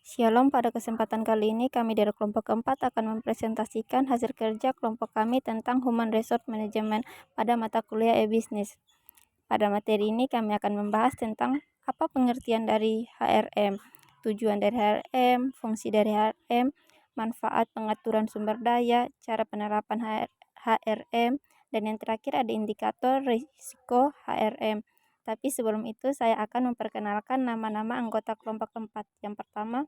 Shalom, pada kesempatan kali ini kami dari kelompok keempat akan mempresentasikan hasil kerja kelompok kami tentang Human Resource Management pada mata kuliah e-Business. Pada materi ini kami akan membahas tentang apa pengertian dari HRM, tujuan dari HRM, fungsi dari HRM, manfaat pengaturan sumber daya, cara penerapan HRM, dan yang terakhir ada indikator risiko HRM. Tapi sebelum itu saya akan memperkenalkan nama-nama anggota kelompok keempat. Yang pertama,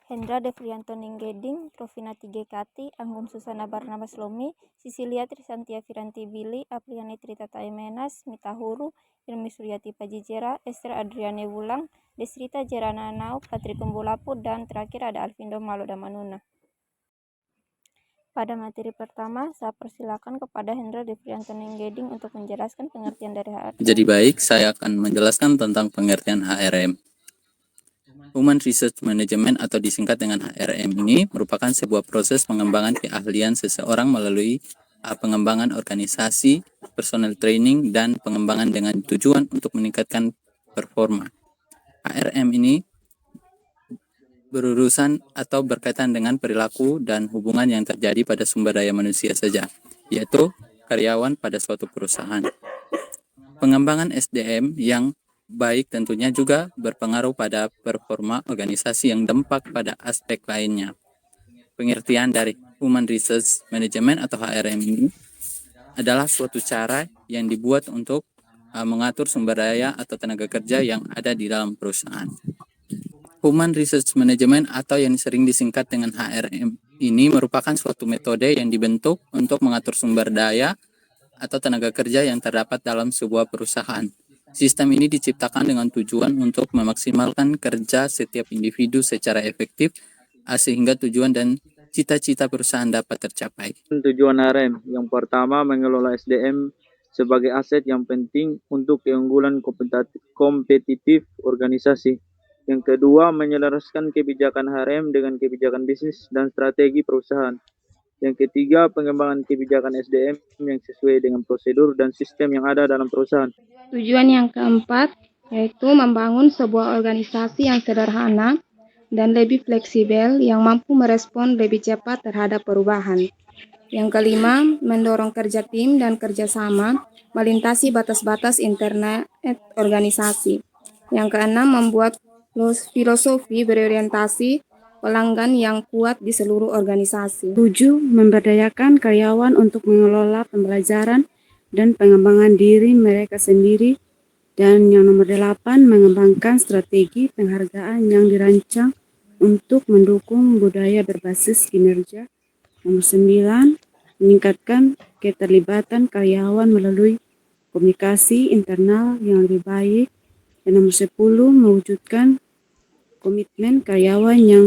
Hendra Devrianto Ninggeding, Rovina Tigekati, Anggum Susana Barnabas Lomi, Sisilia Trisantia Firanti Billy, Apriani Tritata Emenas, Mita Huru, Ilmi Suryati Pajijera, Esther Adriane Wulang, Desrita Jerana Nau, Patri Kumbulapu, dan terakhir ada Alvindo Maloda Manuna. Pada materi pertama, saya persilakan kepada Hendra Devrianto Ninggeding untuk menjelaskan pengertian dari HRM. Jadi baik, saya akan menjelaskan tentang pengertian HRM. Human Resource Management atau disingkat dengan HRM ini merupakan sebuah proses pengembangan keahlian seseorang melalui pengembangan organisasi, personal training, dan pengembangan dengan tujuan untuk meningkatkan performa. HRM ini berurusan atau berkaitan dengan perilaku dan hubungan yang terjadi pada sumber daya manusia saja, yaitu karyawan pada suatu perusahaan. Pengembangan SDM yang baik tentunya juga berpengaruh pada performa organisasi yang dampak pada aspek lainnya. Pengertian dari Human Resource Management atau HRM ini adalah suatu cara yang dibuat untuk mengatur sumber daya atau tenaga kerja yang ada di dalam perusahaan. Human Resource Management atau yang sering disingkat dengan HRM ini merupakan suatu metode yang dibentuk untuk mengatur sumber daya atau tenaga kerja yang terdapat dalam sebuah perusahaan. Sistem ini diciptakan dengan tujuan untuk memaksimalkan kerja setiap individu secara efektif sehingga tujuan dan cita-cita perusahaan dapat tercapai. Tujuan HRM yang pertama, mengelola SDM sebagai aset yang penting untuk keunggulan kompetitif organisasi. Yang kedua, menyelaraskan kebijakan HRM dengan kebijakan bisnis dan strategi perusahaan. Yang ketiga, pengembangan kebijakan SDM yang sesuai dengan prosedur dan sistem yang ada dalam perusahaan. Tujuan yang keempat yaitu membangun sebuah organisasi yang sederhana dan lebih fleksibel yang mampu merespon lebih cepat terhadap perubahan. Yang kelima, mendorong kerja tim dan kerjasama melintasi batas-batas internet organisasi. Yang keenam, membuat filosofi berorientasi pelanggan yang kuat di seluruh organisasi. 7. Memberdayakan karyawan untuk mengelola pembelajaran dan pengembangan diri mereka sendiri. Dan yang nomor 8, mengembangkan strategi penghargaan yang dirancang untuk mendukung budaya berbasis kinerja. Nomor 9, meningkatkan keterlibatan karyawan melalui komunikasi internal yang lebih baik. Dan nomor 10, mewujudkan komitmen karyawan yang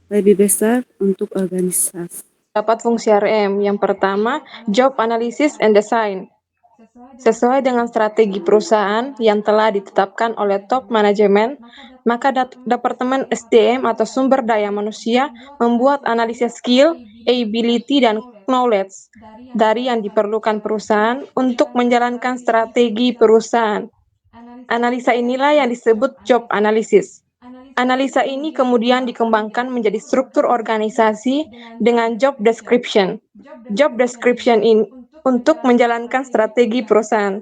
lebih besar untuk organisasi. Dapat fungsi HRM. Yang pertama, Job Analysis and Design. Sesuai dengan strategi perusahaan yang telah ditetapkan oleh top manajemen, maka Departemen SDM atau sumber daya manusia membuat analisis skill, ability, dan knowledge dari yang diperlukan perusahaan untuk menjalankan strategi perusahaan. Analisa inilah yang disebut job analysis. Analisa ini kemudian dikembangkan menjadi struktur organisasi dengan job description. Job description ini untuk menjalankan strategi perusahaan.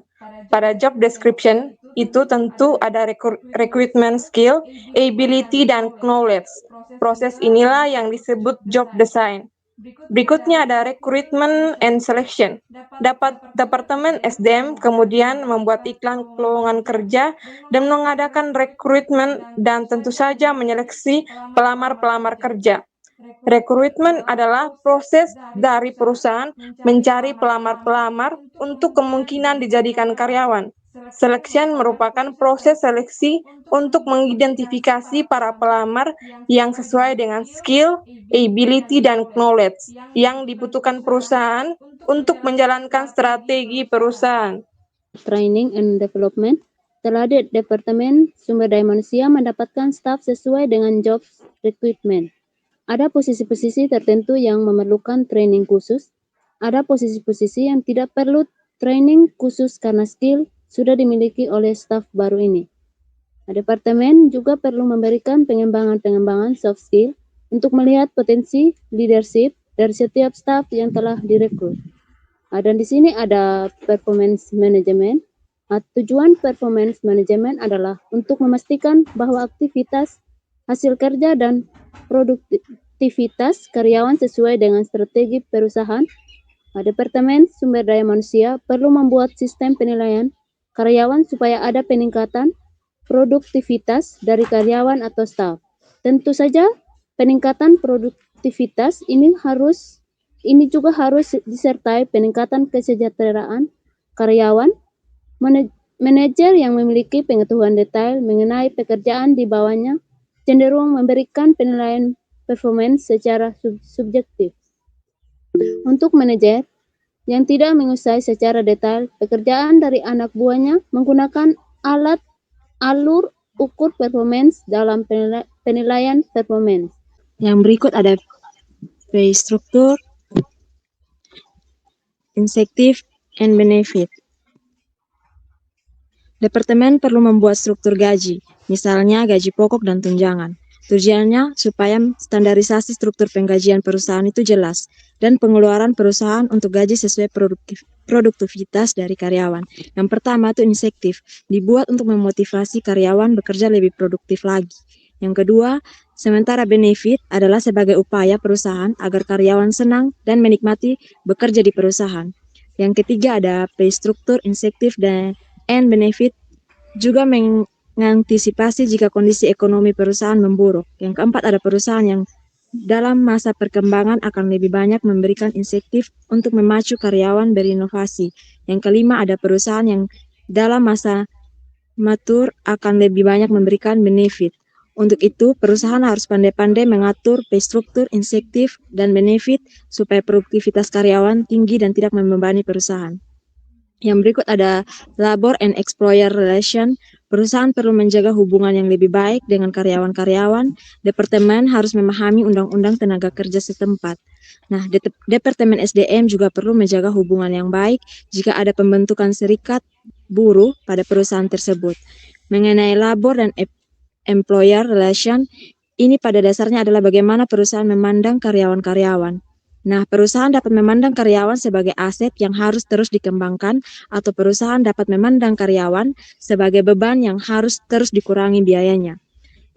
Pada job description itu tentu ada recruitment skill, ability, dan knowledge. Proses inilah yang disebut job design. Berikutnya ada recruitment and selection. Departemen SDM kemudian membuat iklan lowongan kerja dan mengadakan rekrutmen dan tentu saja menyeleksi pelamar-pelamar kerja. Rekrutmen adalah proses dari perusahaan mencari pelamar-pelamar untuk kemungkinan dijadikan karyawan. Selection merupakan proses seleksi untuk mengidentifikasi para pelamar yang sesuai dengan skill, ability, dan knowledge yang dibutuhkan perusahaan untuk menjalankan strategi perusahaan. Training and Development telah Departemen Sumber Daya Manusia mendapatkan staf sesuai dengan job recruitment. Ada posisi-posisi tertentu yang memerlukan training khusus, ada posisi-posisi yang tidak perlu training khusus karena skill sudah dimiliki oleh staf baru ini. Departemen juga perlu memberikan pengembangan soft skill untuk melihat potensi leadership dari setiap staf yang telah direkrut. Dan di sini ada performance management. Tujuan performance management adalah untuk memastikan bahwa aktivitas, hasil kerja, dan produktivitas karyawan sesuai dengan strategi perusahaan. Departemen Sumber Daya Manusia perlu membuat sistem penilaian karyawan supaya ada peningkatan produktivitas dari karyawan atau staf. Tentu saja peningkatan produktivitas ini juga harus disertai peningkatan kesejahteraan karyawan. Manajer yang memiliki pengetahuan detail mengenai pekerjaan di bawahnya cenderung memberikan penilaian performance secara subjektif. Untuk manajer yang tidak menguasai secara detail pekerjaan dari anak buahnya menggunakan alur ukur performance dalam penilaian performance. Yang berikut ada pay structure, incentive, and benefit. Departemen perlu membuat struktur gaji, misalnya gaji pokok dan tunjangan. Tujuannya supaya standarisasi struktur penggajian perusahaan itu jelas dan pengeluaran perusahaan untuk gaji sesuai produktivitas dari karyawan. Yang pertama itu insentif, dibuat untuk memotivasi karyawan bekerja lebih produktif lagi. Yang kedua, sementara benefit adalah sebagai upaya perusahaan agar karyawan senang dan menikmati bekerja di perusahaan. Yang ketiga ada pay structure, insentif, dan benefit juga mengantisipasi jika kondisi ekonomi perusahaan memburuk. Yang keempat ada perusahaan yang dalam masa perkembangan akan lebih banyak memberikan insentif untuk memacu karyawan berinovasi. Yang kelima ada perusahaan yang dalam masa matur akan lebih banyak memberikan benefit. Untuk itu, perusahaan harus pandai-pandai mengatur pay structure, insentif, dan benefit supaya produktivitas karyawan tinggi dan tidak membebani perusahaan. Yang berikut ada labor and employer relation. Perusahaan perlu menjaga hubungan yang lebih baik dengan karyawan-karyawan. Departemen harus memahami undang-undang tenaga kerja setempat. Nah, Departemen SDM juga perlu menjaga hubungan yang baik jika ada pembentukan serikat buruh pada perusahaan tersebut. Mengenai labor dan employer relation, ini pada dasarnya adalah bagaimana perusahaan memandang karyawan-karyawan. Nah, perusahaan dapat memandang karyawan sebagai aset yang harus terus dikembangkan, atau perusahaan dapat memandang karyawan sebagai beban yang harus terus dikurangi biayanya.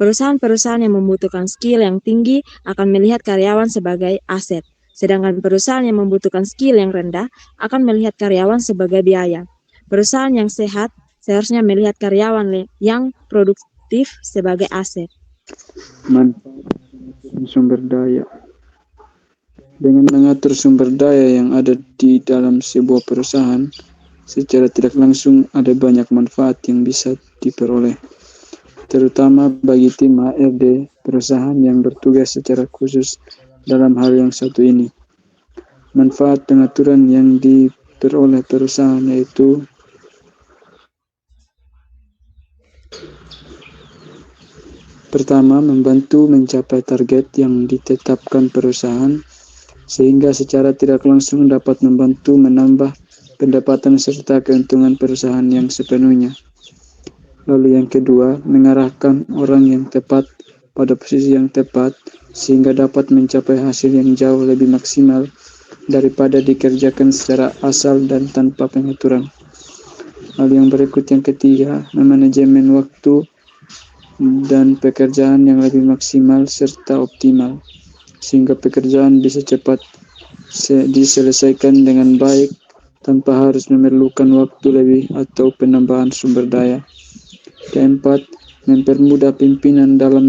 Perusahaan-perusahaan yang membutuhkan skill yang tinggi akan melihat karyawan sebagai aset, sedangkan perusahaan yang membutuhkan skill yang rendah akan melihat karyawan sebagai biaya. Perusahaan yang sehat seharusnya melihat karyawan yang produktif sebagai aset. Manfaat sumber daya. Dengan mengatur sumber daya yang ada di dalam sebuah perusahaan, secara tidak langsung ada banyak manfaat yang bisa diperoleh, terutama bagi tim HRD perusahaan yang bertugas secara khusus dalam hal yang satu ini. Manfaat pengaturan yang diperoleh perusahaan yaitu pertama, membantu mencapai target yang ditetapkan perusahaan, sehingga secara tidak langsung dapat membantu menambah pendapatan serta keuntungan perusahaan yang sepenuhnya. Lalu yang kedua, mengarahkan orang yang tepat pada posisi yang tepat, sehingga dapat mencapai hasil yang jauh lebih maksimal daripada dikerjakan secara asal dan tanpa pengaturan. Lalu yang berikut yang ketiga, memanajemen waktu dan pekerjaan yang lebih maksimal serta optimal, sehingga pekerjaan bisa cepat diselesaikan dengan baik tanpa harus memerlukan waktu lebih atau penambahan sumber daya. Keempat, mempermudah pimpinan dalam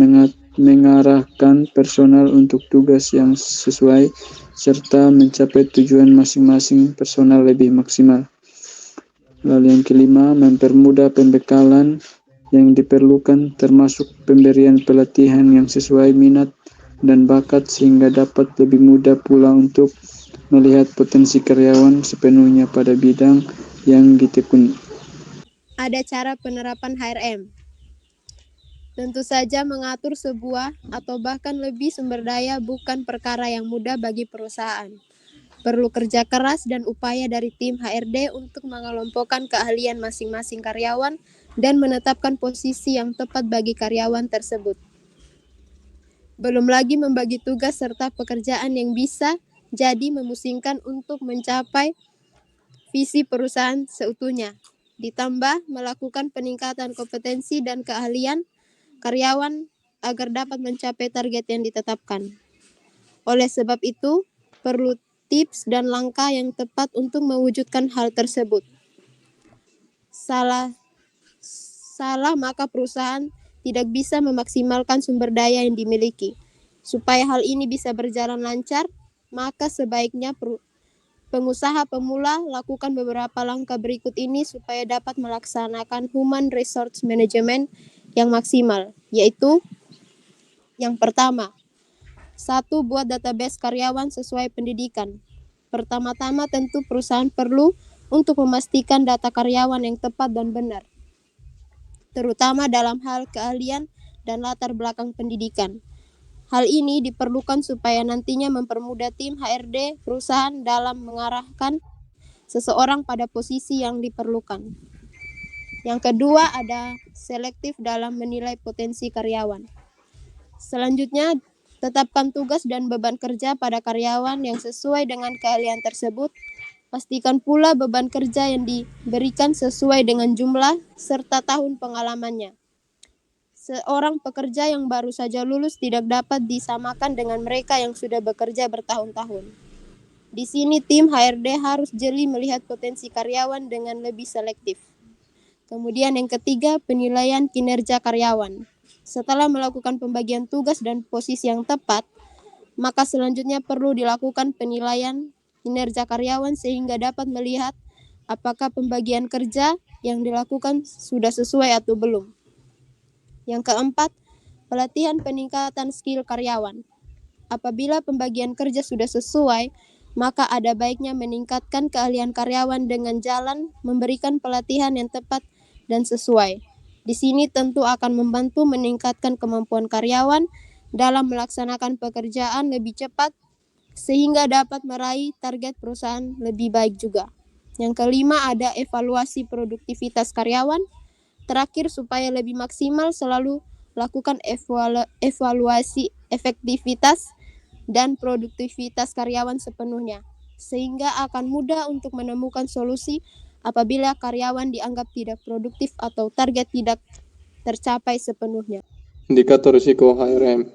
mengarahkan personal untuk tugas yang sesuai serta mencapai tujuan masing-masing personal lebih maksimal. Lalu yang kelima, mempermudah pembekalan yang diperlukan, termasuk pemberian pelatihan yang sesuai minat dan bakat, sehingga dapat lebih mudah pula untuk melihat potensi karyawan sepenuhnya pada bidang yang ditekuni. Ada cara penerapan HRM. Tentu saja mengatur sebuah atau bahkan lebih sumber daya bukan perkara yang mudah bagi perusahaan. Perlu kerja keras dan upaya dari tim HRD untuk mengelompokkan keahlian masing-masing karyawan dan menetapkan posisi yang tepat bagi karyawan tersebut. Belum lagi membagi tugas serta pekerjaan yang bisa jadi memusingkan untuk mencapai visi perusahaan seutuhnya. Ditambah melakukan peningkatan kompetensi dan keahlian karyawan agar dapat mencapai target yang ditetapkan. Oleh sebab itu, perlu tips dan langkah yang tepat untuk mewujudkan hal tersebut. Salah maka perusahaan tidak bisa memaksimalkan sumber daya yang dimiliki. Supaya hal ini bisa berjalan lancar, maka sebaiknya pengusaha pemula lakukan beberapa langkah berikut ini supaya dapat melaksanakan human resource management yang maksimal, yaitu yang pertama, 1. Buat database karyawan sesuai pendidikan. Pertama-tama tentu perusahaan perlu untuk memastikan data karyawan yang tepat dan benar, terutama dalam hal keahlian dan latar belakang pendidikan. Hal ini diperlukan supaya nantinya mempermudah tim HRD perusahaan dalam mengarahkan seseorang pada posisi yang diperlukan. Yang kedua, ada selektif dalam menilai potensi karyawan. Selanjutnya, tetapkan tugas dan beban kerja pada karyawan yang sesuai dengan keahlian tersebut. Pastikan pula beban kerja yang diberikan sesuai dengan jumlah serta tahun pengalamannya. Seorang pekerja yang baru saja lulus tidak dapat disamakan dengan mereka yang sudah bekerja bertahun-tahun. Di sini tim HRD harus jeli melihat potensi karyawan dengan lebih selektif. Kemudian yang ketiga, penilaian kinerja karyawan. Setelah melakukan pembagian tugas dan posisi yang tepat, maka selanjutnya perlu dilakukan penilaian kinerja karyawan sehingga dapat melihat apakah pembagian kerja yang dilakukan sudah sesuai atau belum. Yang keempat, pelatihan peningkatan skill karyawan. Apabila pembagian kerja sudah sesuai, maka ada baiknya meningkatkan keahlian karyawan dengan jalan memberikan pelatihan yang tepat dan sesuai. Di sini tentu akan membantu meningkatkan kemampuan karyawan dalam melaksanakan pekerjaan lebih cepat sehingga dapat meraih target perusahaan lebih baik juga. Yang kelima, ada evaluasi produktivitas karyawan. Terakhir, supaya lebih maksimal selalu lakukan evaluasi efektivitas dan produktivitas karyawan sepenuhnya, sehingga akan mudah untuk menemukan solusi apabila karyawan dianggap tidak produktif atau target tidak tercapai sepenuhnya. Indikator risiko HRM.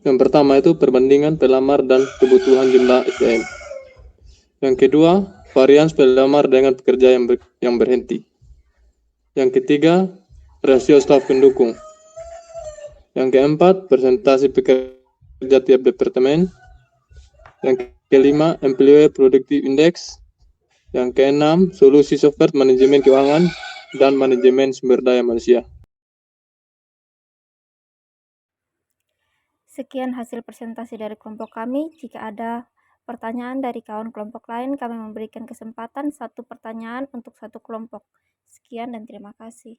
Yang pertama itu perbandingan pelamar dan kebutuhan jumlah SDM. Yang kedua, varians pelamar dengan pekerja yang berhenti. Yang ketiga, rasio staf pendukung. Yang keempat, presentasi pekerja tiap departemen. Yang kelima, Employee Productive Index. Yang keenam, solusi software manajemen keuangan dan manajemen sumber daya manusia. Sekian hasil presentasi dari kelompok kami. Jika ada pertanyaan dari kawan kelompok lain, kami memberikan kesempatan 1 pertanyaan untuk 1 kelompok. Sekian dan terima kasih.